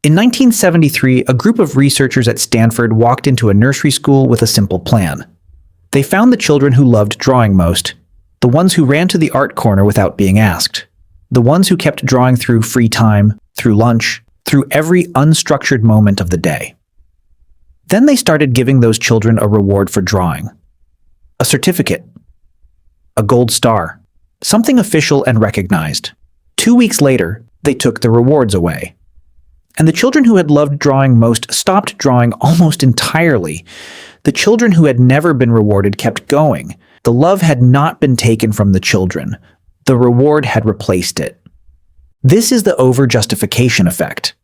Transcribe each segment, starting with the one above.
In 1973, a group of researchers at Stanford walked into a nursery school with a simple plan. They found the children who loved drawing most, the ones who ran to the art corner without being asked, the ones who kept drawing through free time, through lunch, through every unstructured moment of the day. Then they started giving those children a reward for drawing. A certificate. A gold star. Something official and recognized. 2 weeks later, they took the rewards away. And the children who had loved drawing most stopped drawing almost entirely. The children who had never been rewarded kept going. The love had not been taken from the children. The reward had replaced it. This is the overjustification effect.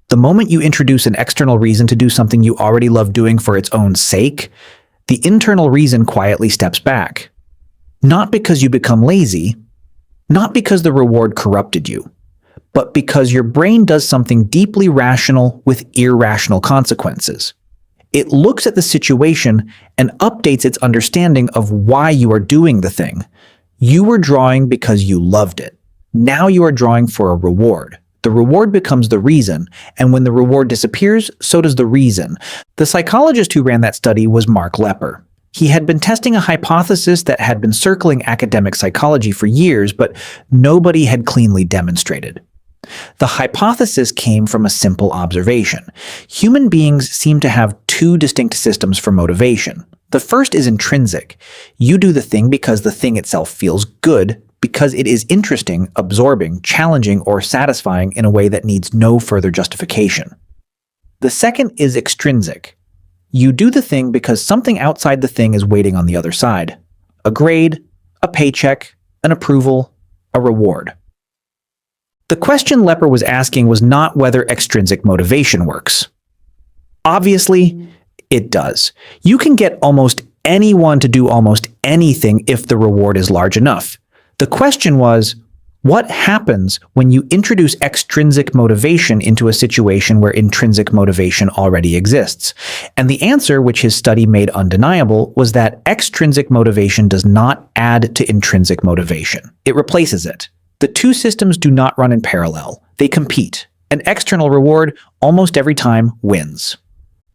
The moment you introduce an external reason to do something you already love doing for its own sake, the internal reason quietly steps back. Not because you become lazy, not because the reward corrupted you, but because your brain does something deeply rational with irrational consequences. It looks at the situation and updates its understanding of why you are doing the thing. You were drawing because you loved it. Now you are drawing for a reward. The reward becomes the reason, and when the reward disappears, so does the reason. The psychologist who ran that study was Mark Lepper. He had been testing a hypothesis that had been circling academic psychology for years, but nobody had cleanly demonstrated. The hypothesis came from a simple observation. Human beings seem to have two distinct systems for motivation. The first is intrinsic. You do the thing because the thing itself feels good, because it is interesting, absorbing, challenging, or satisfying in a way that needs no further justification. The second is extrinsic. You do the thing because something outside the thing is waiting on the other side. A grade, a paycheck, an approval, a reward. The question Lepper was asking was not whether extrinsic motivation works. Obviously, it does. You can get almost anyone to do almost anything if the reward is large enough. The question was, what happens when you introduce extrinsic motivation into a situation where intrinsic motivation already exists? And the answer, which his study made undeniable, was that extrinsic motivation does not add to intrinsic motivation. It replaces it. The two systems do not run in parallel. They compete. An external reward almost every time wins.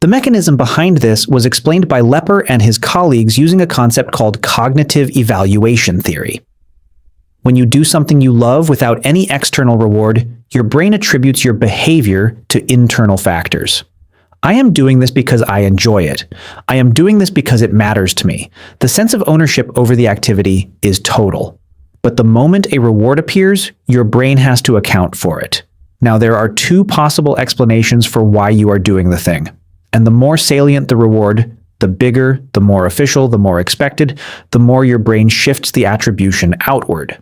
The mechanism behind this was explained by Lepper and his colleagues using a concept called cognitive evaluation theory. When you do something you love without any external reward, your brain attributes your behavior to internal factors. I am doing this because I enjoy it. I am doing this because it matters to me. The sense of ownership over the activity is total. But the moment a reward appears, your brain has to account for it. Now, there are two possible explanations for why you are doing the thing. And the more salient the reward, the bigger, the more official, the more expected, the more your brain shifts the attribution outward.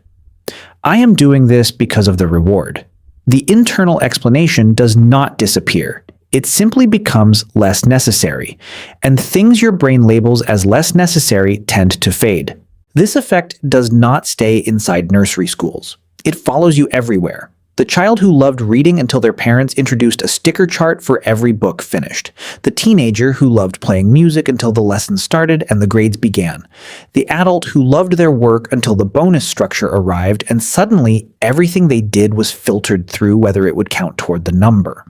I am doing this because of the reward. The internal explanation does not disappear. It simply becomes less necessary. And things your brain labels as less necessary tend to fade. This effect does not stay inside nursery schools. It follows you everywhere. The child who loved reading until their parents introduced a sticker chart for every book finished. The teenager who loved playing music until the lessons started and the grades began. The adult who loved their work until the bonus structure arrived and suddenly everything they did was filtered through whether it would count toward the number.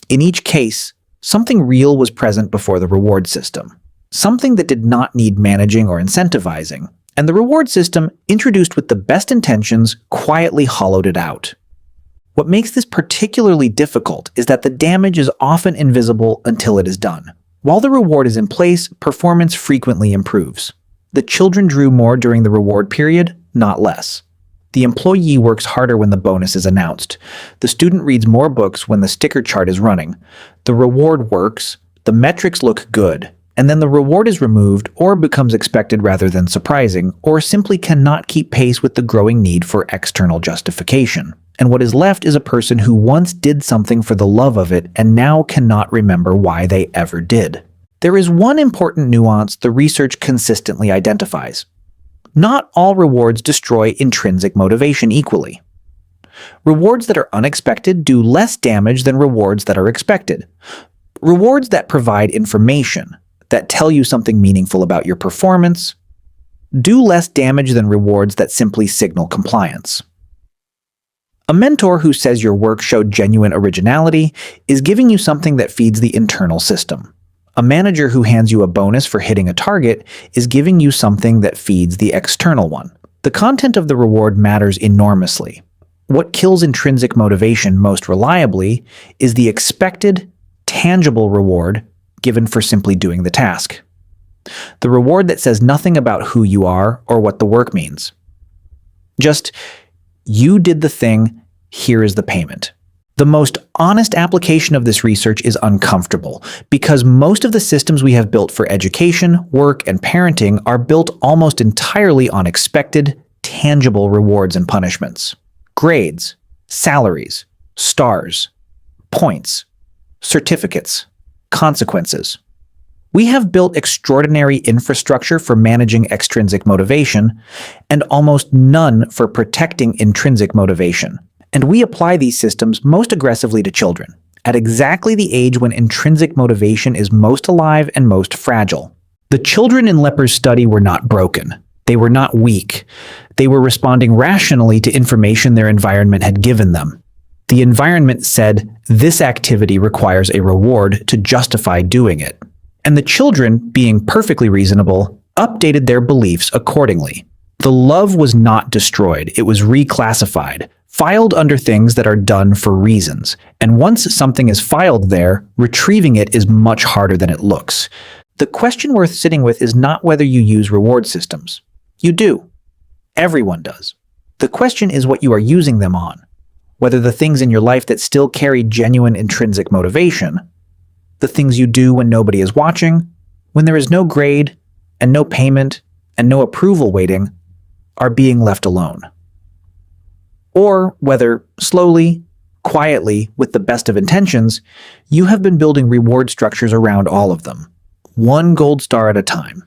In each case, something real was present before the reward system. Something that did not need managing or incentivizing. And the reward system, introduced with the best intentions, quietly hollowed it out. What makes this particularly difficult is that the damage is often invisible until it is done. While the reward is in place, performance frequently improves. The children drew more during the reward period, not less. The employee works harder when the bonus is announced. The student reads more books when the sticker chart is running. The reward works, the metrics look good, and then the reward is removed or becomes expected rather than surprising, or simply cannot keep pace with the growing need for external justification. And what is left is a person who once did something for the love of it and now cannot remember why they ever did. There is one important nuance the research consistently identifies. Not all rewards destroy intrinsic motivation equally. Rewards that are unexpected do less damage than rewards that are expected. Rewards that provide information, that tell you something meaningful about your performance, do less damage than rewards that simply signal compliance. A mentor who says your work showed genuine originality is giving you something that feeds the internal system. A manager who hands you a bonus for hitting a target is giving you something that feeds the external one. The content of the reward matters enormously. What kills intrinsic motivation most reliably is the expected, tangible reward given for simply doing the task. The reward that says nothing about who you are or what the work means. Just, you did the thing, here is the payment. The most honest application of this research is uncomfortable because most of the systems we have built for education, work, and parenting are built almost entirely on expected, tangible rewards and punishments. Grades, salaries, stars, points, certificates, consequences. We have built extraordinary infrastructure for managing extrinsic motivation and almost none for protecting intrinsic motivation. And we apply these systems most aggressively to children, at exactly the age when intrinsic motivation is most alive and most fragile. The children in Lepper's study were not broken. They were not weak. They were responding rationally to information their environment had given them. The environment said, this activity requires a reward to justify doing it. And the children, being perfectly reasonable, updated their beliefs accordingly. The love was not destroyed. It was reclassified, filed under things that are done for reasons. And once something is filed there, retrieving it is much harder than it looks. The question worth sitting with is not whether you use reward systems. You do. Everyone does. The question is what you are using them on. Whether the things in your life that still carry genuine intrinsic motivation, the things you do when nobody is watching, when there is no grade, and no payment, and no approval waiting, are being left alone. Or whether, slowly, quietly, with the best of intentions, you have been building reward structures around all of them, one gold star at a time.